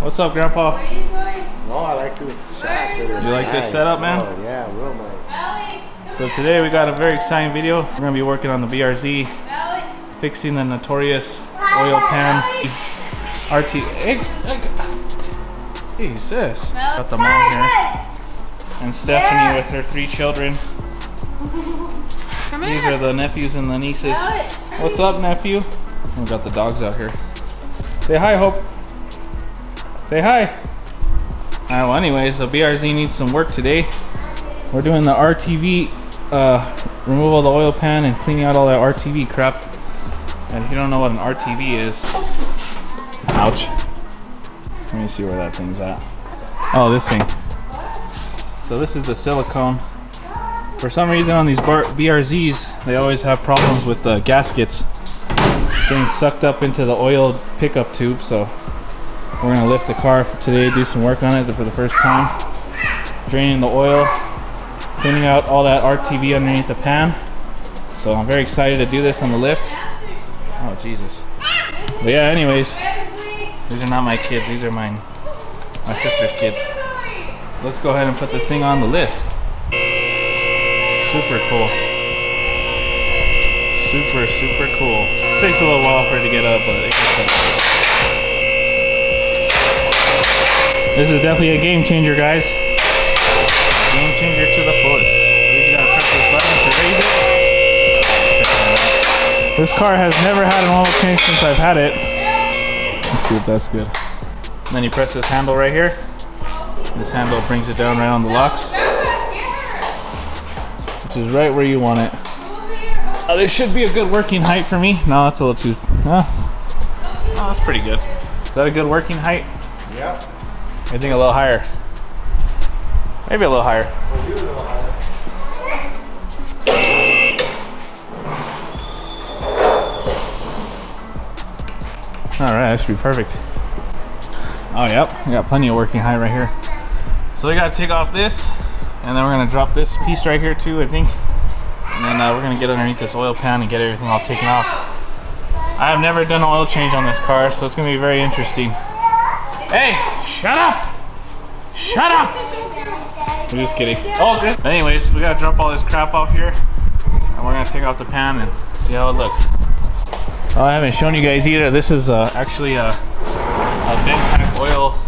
What's up, Grandpa? Where are you going? No, I like this shot. You like this setup, man? Oh, yeah, real nice. So today we got a very exciting video. We're gonna be working on the BRZ, fixing the notorious oil pan RT. Hey, sis. Got the mom here, and Stephanie with her 3 children. These are the nephews and the nieces. What's up, nephew? We got the dogs out here. Say hi, Hope. Say hi. Alright, well anyways, the BRZ needs some work today. We're doing the RTV, removal of the oil pan and cleaning out all that RTV crap. And if you don't know what an RTV is, ouch. Let me see where that thing's at. Oh, this thing. So this is the silicone. For some reason on these BRZs, they always have problems with the gaskets. It's getting sucked up into the oil pickup tube, so we're gonna lift the car today, do some work on it for the first time. Draining the oil, cleaning out all that RTV underneath the pan. So I'm very excited to do this on the lift. Oh, Jesus. But yeah, anyways, these are not my kids, these are my sister's kids. Let's go ahead and put this thing on the lift. Super cool. Super cool. Takes a little while for it to get up, but it gets up. This is definitely a game changer, guys. Game changer to the fullest. So you gotta press this button to raise it. This car has never had an oil change since I've had it. Let's see if that's good. And then you press this handle right here. This handle brings it down right on the locks, which is right where you want it. This should be a good working height for me. No, that's a little too. Oh, that's pretty good. Is that a good working height? Yeah. I think a little higher. Maybe a little higher. Alright, that should be perfect. Oh, yep. We got plenty of working height right here. So we gotta take off this, and then we're gonna drop this piece right here too, I think. And then we're gonna get underneath this oil pan and get everything all taken off. I have never done an oil change on this car, so it's gonna be very interesting. Hey, shut up! Shut up! I'm just kidding. Oh, anyways, we gotta drop all this crap off here, and we're gonna take off the pan and see how it looks. Oh, I haven't shown you guys either. This is actually a big pack oil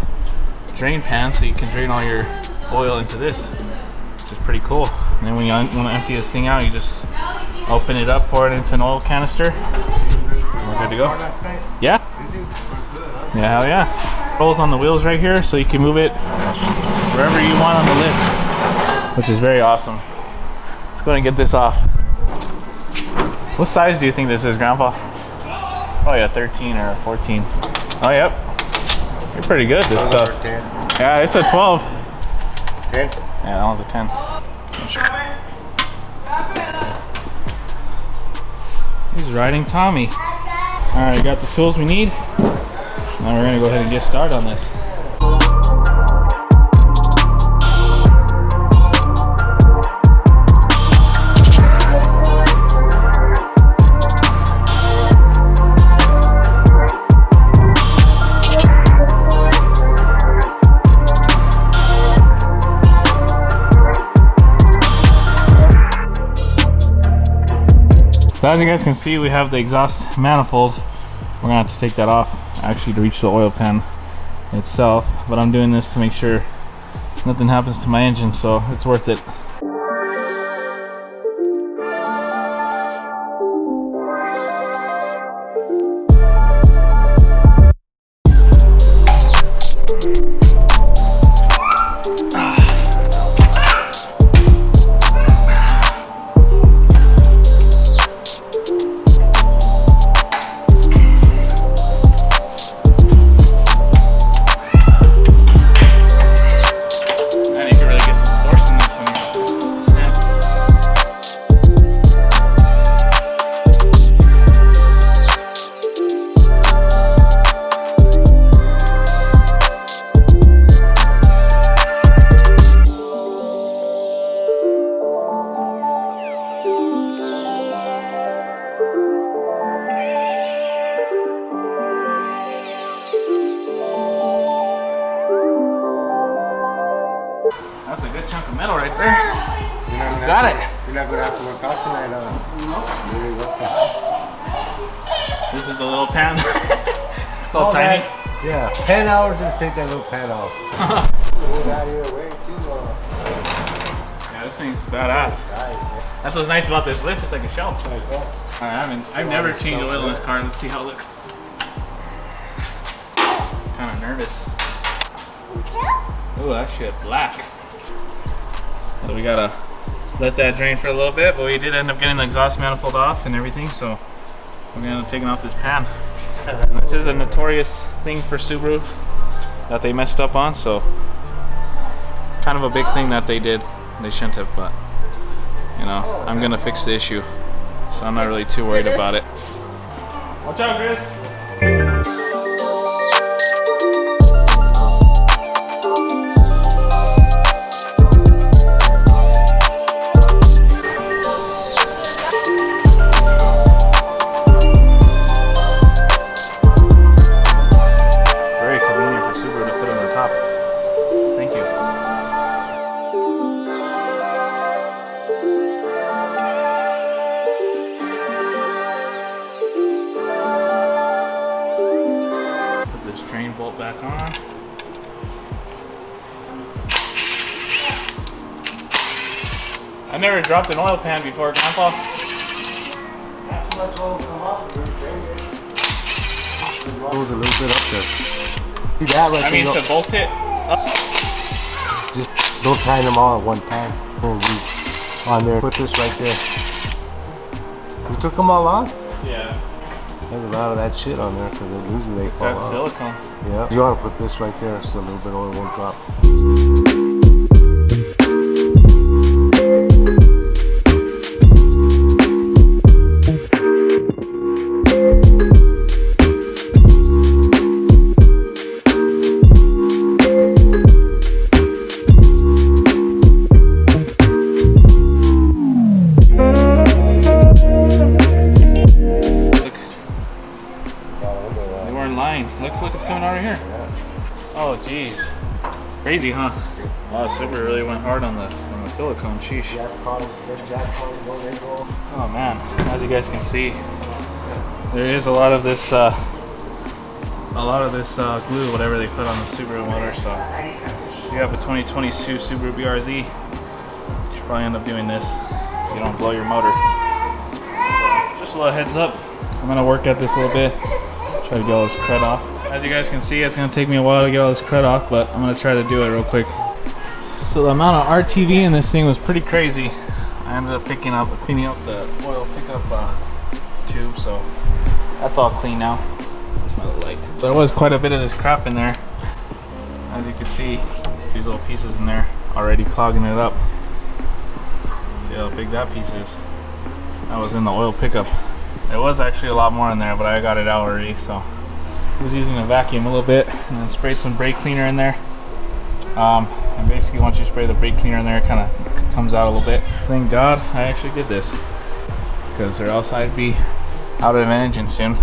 drain pan, so you can drain all your oil into this, which is pretty cool. And then when you want to empty this thing out, you just open it up, pour it into an oil canister, and we're good to go. Yeah? Yeah, hell yeah. Rolls on the wheels right here, so you can move it wherever you want on the lift, which is very awesome. Let's go ahead and get this off. What size do you think this is, Grandpa? Oh yeah, 13 or 14. Oh yep. You're pretty good at this stuff. Yeah, it's a 12. 10? Yeah, that one's a 10. He's riding Tommy. Alright, got the tools we need. Now we're gonna go ahead and get started on this. So as you guys can see, we have the exhaust manifold. We're gonna have to take that off actually to reach the oil pan itself, but I'm doing this to make sure nothing happens to my engine, so it's worth it. good chunk of metal right there. You're Got it. You're not gonna have to work out tonight, huh? Really work out. This is the little pan. It's all tiny. Yeah, 10 hours just take that little pan off. Yeah, this thing's badass. That's what's nice about this lift. It's like a shell. I've never changed oil in this car. Let's see how it looks. Kind of nervous. Ooh, that shit black. So we gotta let that drain for a little bit, but we did end up getting the exhaust manifold off and everything, so we're gonna end up taking off this pan. And this is a notorious thing for Subaru that they messed up on, so kind of a big thing that they did. They shouldn't have, but you know, I'm gonna fix the issue, so I'm not really too worried about it. Watch out, Chris. Drain bolt back on. I never dropped an oil pan before, Grandpa. Not too much oil come off. It goes a little bit up there. See that right there? I mean, to bolt it up. Just don't tie them all at one time. On there. Put this right there. You took them all off? Yeah. There's a lot of that shit on there because usually they fall It's that silicone. Yeah. You want to put this right there so a little bit of oil won't drop. Look, it's coming out right here. Oh, jeez. Crazy, huh? Wow, Subaru really went hard on the silicone. Sheesh. Oh man, as you guys can see, there is a lot of this glue, whatever they put on the Subaru motor. So if you have a 2022 Subaru BRZ, you should probably end up doing this so you don't blow your motor. So just a little heads up. I'm gonna work at this a little bit. Try to get all this crud off. As you guys can see, it's gonna take me a while to get all this crud off, but I'm gonna try to do it real quick. So the amount of RTV in this thing was pretty crazy. I ended up cleaning up the oil pickup tube, so that's all clean now. That's my little light. But there was quite a bit of this crap in there. As you can see, these little pieces in there already clogging it up. See how big that piece is? That was in the oil pickup. There was actually a lot more in there, but I got it out already, so I was using a vacuum a little bit and then sprayed some brake cleaner in there. And basically once you spray the brake cleaner in there, it kind of comes out a little bit. Thank God I actually did this, because or else I'd be out of an engine soon.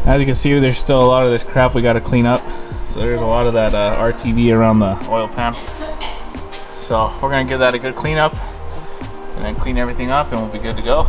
As you can see, there's still a lot of this crap we got to clean up. So there's a lot of that RTV around the oil pan. So we're gonna give that a good clean up and then clean everything up and we'll be good to go.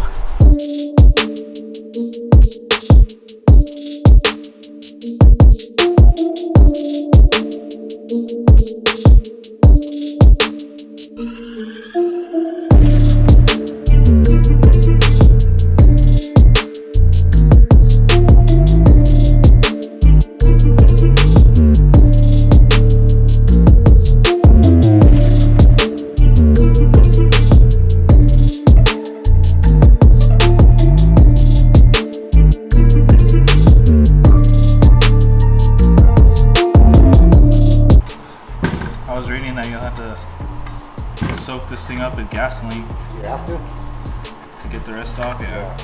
Soak this thing up with gasoline. You have to get the rest off. Yeah.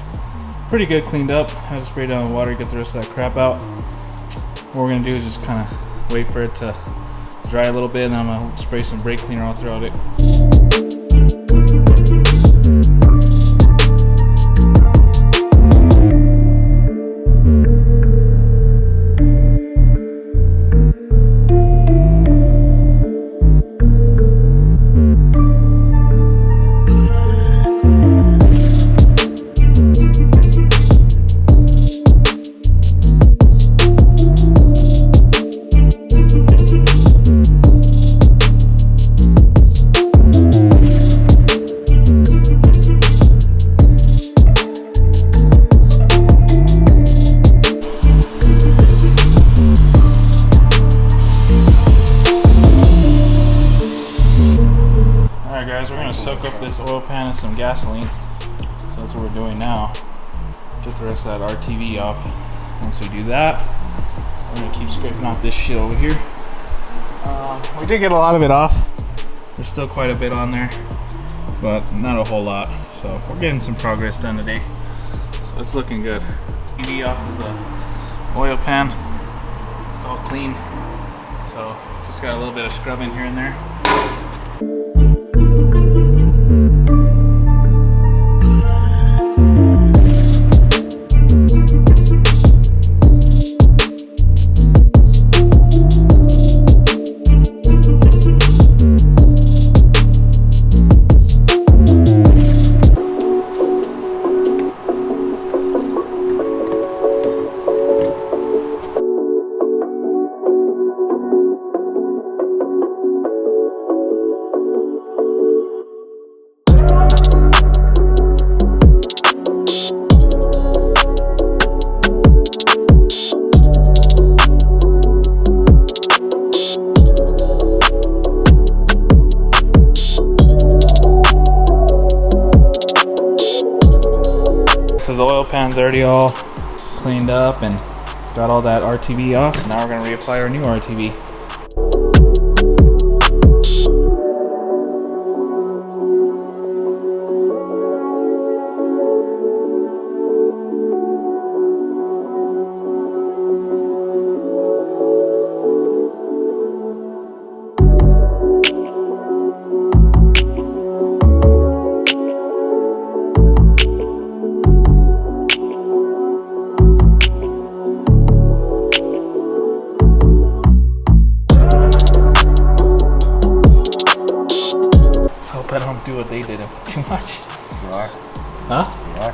Pretty good cleaned up. I just sprayed down with water to get the rest of that crap out. What we're gonna do is just kind of wait for it to dry a little bit, and then I'm gonna spray some brake cleaner all throughout it. pan and some gasoline. So that's what we're doing now. Get the rest of that RTV off. Once we do that, we're gonna keep scraping off this shit over here. We did get a lot of it off. There's still quite a bit on there, but not a whole lot. So we're getting some progress done today. So it's looking good. TV off of the oil pan. It's all clean. So just got a little bit of scrubbing here and there. So the oil pan's already all cleaned up and got all that RTV off. So now we're gonna reapply our new RTV. I don't do what they did and put too much. You are. Huh? You are.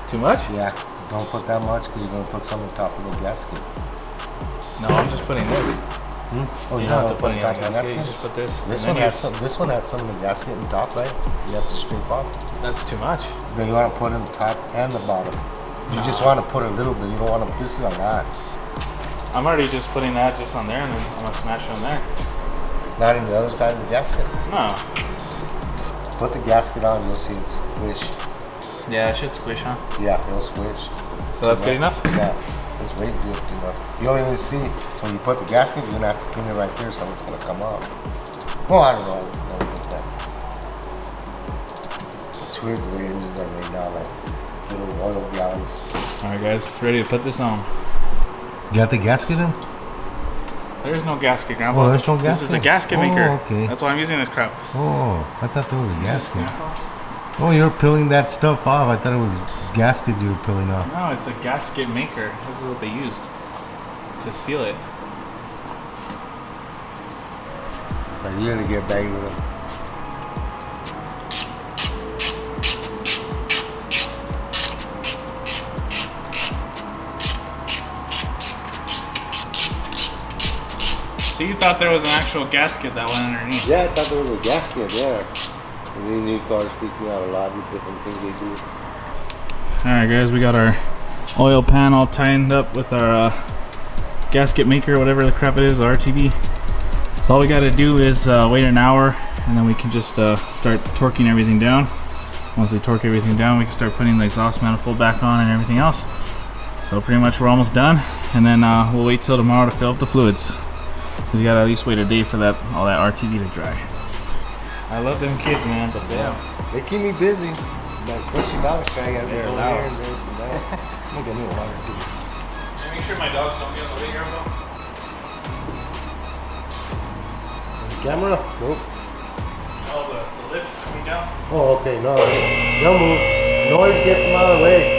Too much? Yeah. Don't put that much because you're going to put some on top of the gasket. No, I'm just putting this. Oh, You don't have to put any on the gasket. You just put this. This one had some. This one had some of the gasket on top, right? You have to scrape off. That's too much. Then you want to put in the top and the bottom. You just want to put a little bit. You don't want to. This is a lot. I'm already just putting that just on there, and then I'm gonna smash it on there. Not in the other side of the gasket. No. Put the gasket on, you'll see it's squished. Yeah, it should squish, huh? Yeah, it'll squish. So that's good enough? Yeah, it's way good enough. You'll even see when you put the gasket, you're gonna have to clean it right there, so it's gonna come off. Well, I don't know. I never did that. It's weird the way engines are made now, like little oil gallons. All right, guys, ready to put this on. You got the gasket in? There's no gasket, Grandpa. Oh, there's no gasket? This is a gasket maker. Okay. That's why I'm using this crap. Oh, I thought there was a gasket. Oh, you're peeling that stuff off. I thought it was gasket you were peeling off. No, it's a gasket maker. This is what they used to seal it. Are you gonna get back with it? So you thought there was an actual gasket that went underneath? Yeah, I thought there was a gasket, yeah. And these new cars freak me out a lot with different things they do. Alright guys, we got our oil pan all tightened up with our gasket maker, whatever the crap it is, RTV. So all we got to do is wait an hour, and then we can just start torquing everything down. Once we torque everything down, we can start putting the exhaust manifold back on and everything else. So pretty much we're almost done, and then we'll wait till tomorrow to fill up the fluids. Because you gotta at least wait a day for that all that RTV to dry. I love them kids, man, but they keep me busy. Especially now, I gotta be loud. I'm gonna get me a water too. Make sure my dogs don't get in the way here, though. Camera? Nope. Oh, the lift coming down? Oh, okay, no. They'll move. Noise gets them out of the way.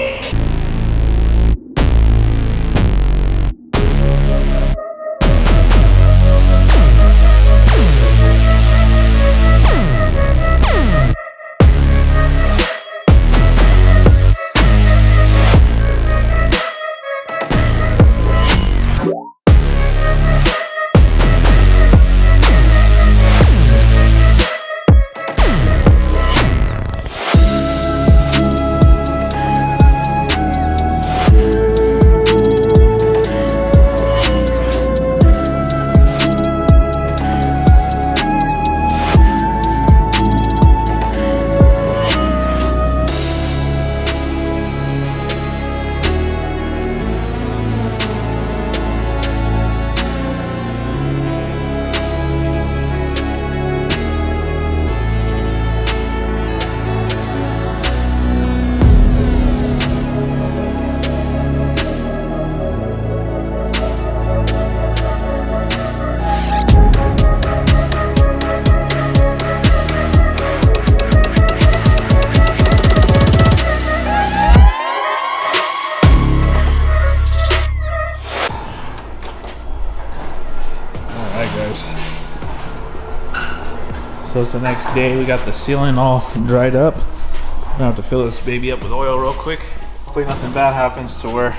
So it's the next day. We got the sealant all dried up. I'm gonna have to fill this baby up with oil real quick. Hopefully nothing bad happens to where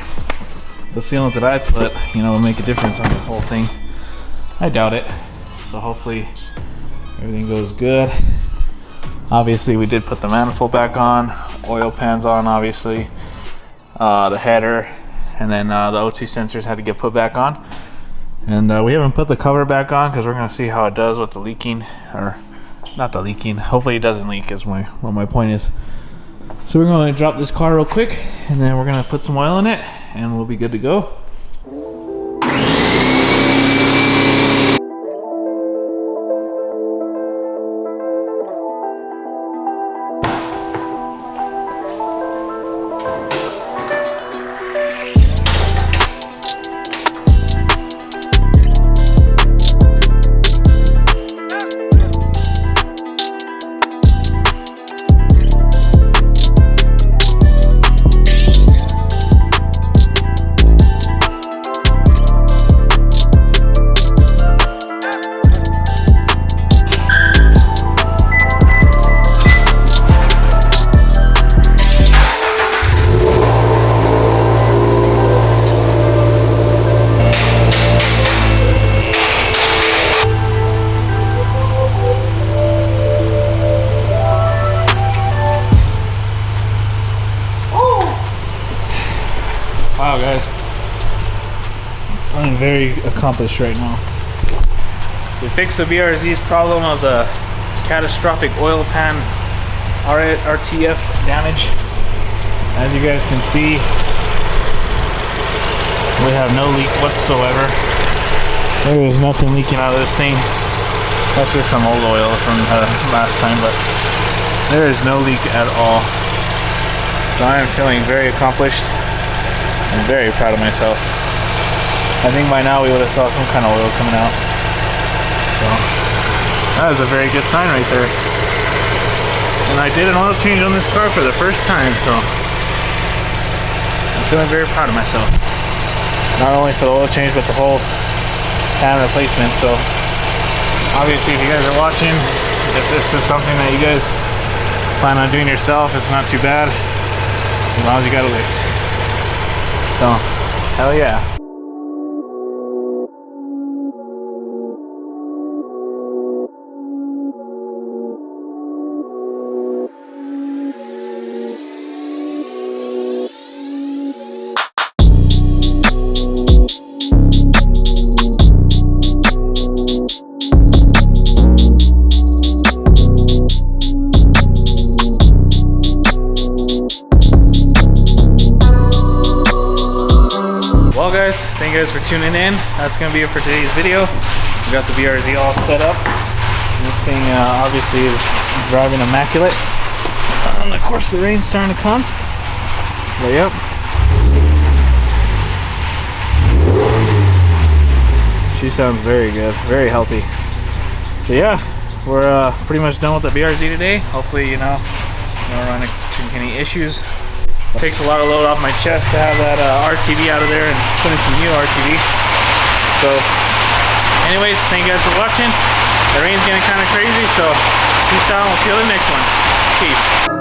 the sealant that I put, you know, will make a difference on the whole thing. I doubt it. So hopefully everything goes good. Obviously we did put the manifold back on, oil pans on obviously, the header, and then the OT sensors had to get put back on. And we haven't put the cover back on because we're gonna see how it does with the leaking, or not the leaking. Hopefully it doesn't leak is what my point is. So we're gonna drop this car real quick and then we're gonna put some oil in it and we'll be good to go. Wow guys, I'm very accomplished right now. We fixed the BRZ's problem of the catastrophic oil pan RTF damage. As you guys can see, we have no leak whatsoever. There is nothing leaking out of this thing. That's just some old oil from last time, but there is no leak at all. So I am feeling very accomplished. I'm very proud of myself. I think by now we would have saw some kind of oil coming out. So that is a very good sign right there. And I did an oil change on this car for the first time, so I'm feeling very proud of myself. Not only for the oil change, but the whole pan replacement. So obviously if you guys are watching, if this is something that you guys plan on doing yourself, it's not too bad, as long as you got a lift. So, hell yeah. Well guys, thank you guys for tuning in. That's gonna be it for today's video. We got the BRZ all set up. This thing obviously is driving immaculate. And of course the rain's starting to come. But yep. She sounds very good, very healthy. So yeah, we're pretty much done with the BRZ today. Hopefully, you know, we don't run into any issues. It takes a lot of load off my chest to have that RTV out of there and put in some new RTV. So anyways, thank you guys for watching. The rain's getting kind of crazy, so peace out. We'll see you on the next one. Peace.